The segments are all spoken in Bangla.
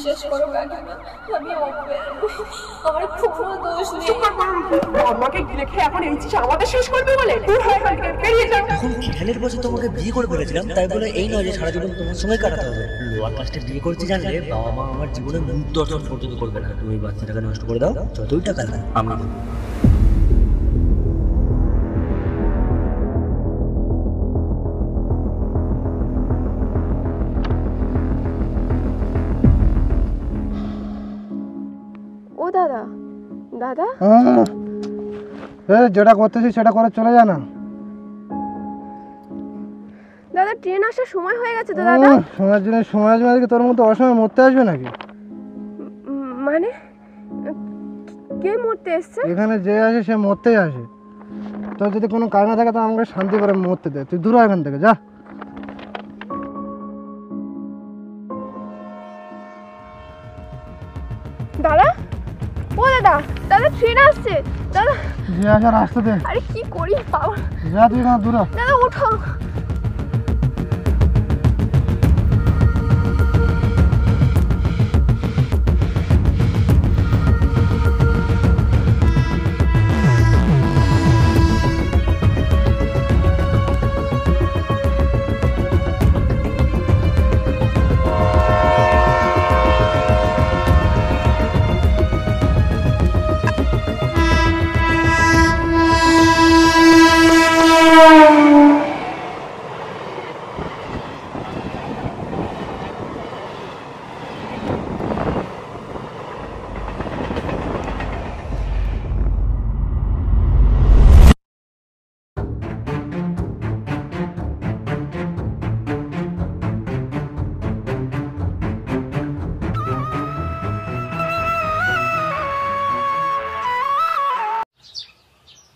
বিশ্বাস করো কাকিমা, আমি আমার কোনো দোষ নেই। আমাকে রেখে এখন এইছিস আমাদের শেষ করবে বলে? দূর হয়ে এখান থেকে, বেরিয়ে যাও। তখন খেলের বসে তোমাকে বিয়ে করে ফেলেছিলাম, তাই বলে এই নয় যে সারা জীবন তোমার সঙ্গে কাটাতে হবে। লোয়ার কাস্টে বিয়ে করতে জানলে বাবা মা আমার জীবনে মুখ দর্শন পর্যন্ত করবে না। তুমি বাচ্চাটাকে নষ্ট করে দাও, যতই টাকা লাগে আমি দেবো। ও দাদা, দাদা যেটা করতেছিস সেটা করে চলে যা না। দাদা ট্রেন আসার সময় হয়ে গেছে তো দাদা। সময়ের জন্য সময় আসবে নাকি? তোর মতো অসময় মরতে আসবে নাকি? মানে কে মরতে এসছে? এখানে যে আসে সে মরতেই আসে। তোর যদি কোনো কারণ থাকে তো আমাকে শান্তি করে মরতে দে। তুই দূর হ এখান থেকে, যা। দাদা, ও দাদা, দাদা ট্রেন আসছে দাদা। যে আসে রাস্তা দে। আরে কি করি বাবা। যা তুই না, দূর হ। দাদা ওঠো।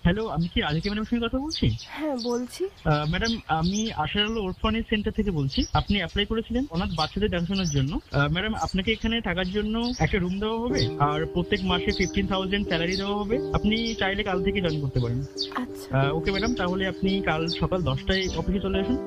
হ্যালো, আমি কি রাধিকা ম্যাডামের সঙ্গে কথা বলছি? হ্যাঁ বলছি। ম্যাডাম, আমি আশার আলো অরফানেজ সেন্টার থেকে বলছি। আপনি অ্যাপ্লাই করেছিলেন অনাথ বাচ্চাদের দেখাশোনার জন্য। ম্যাডাম, আপনাকে এখানে থাকার জন্য একটা রুম দেওয়া হবে আর প্রত্যেক মাসে 15,000 স্যালারি দেওয়া হবে। আপনি চাইলে কাল থেকে জয়েন করতে পারেন। আচ্ছা ওকে ম্যাডাম, তাহলে আপনি কাল সকাল 10টায় অফিসে চলে আসুন।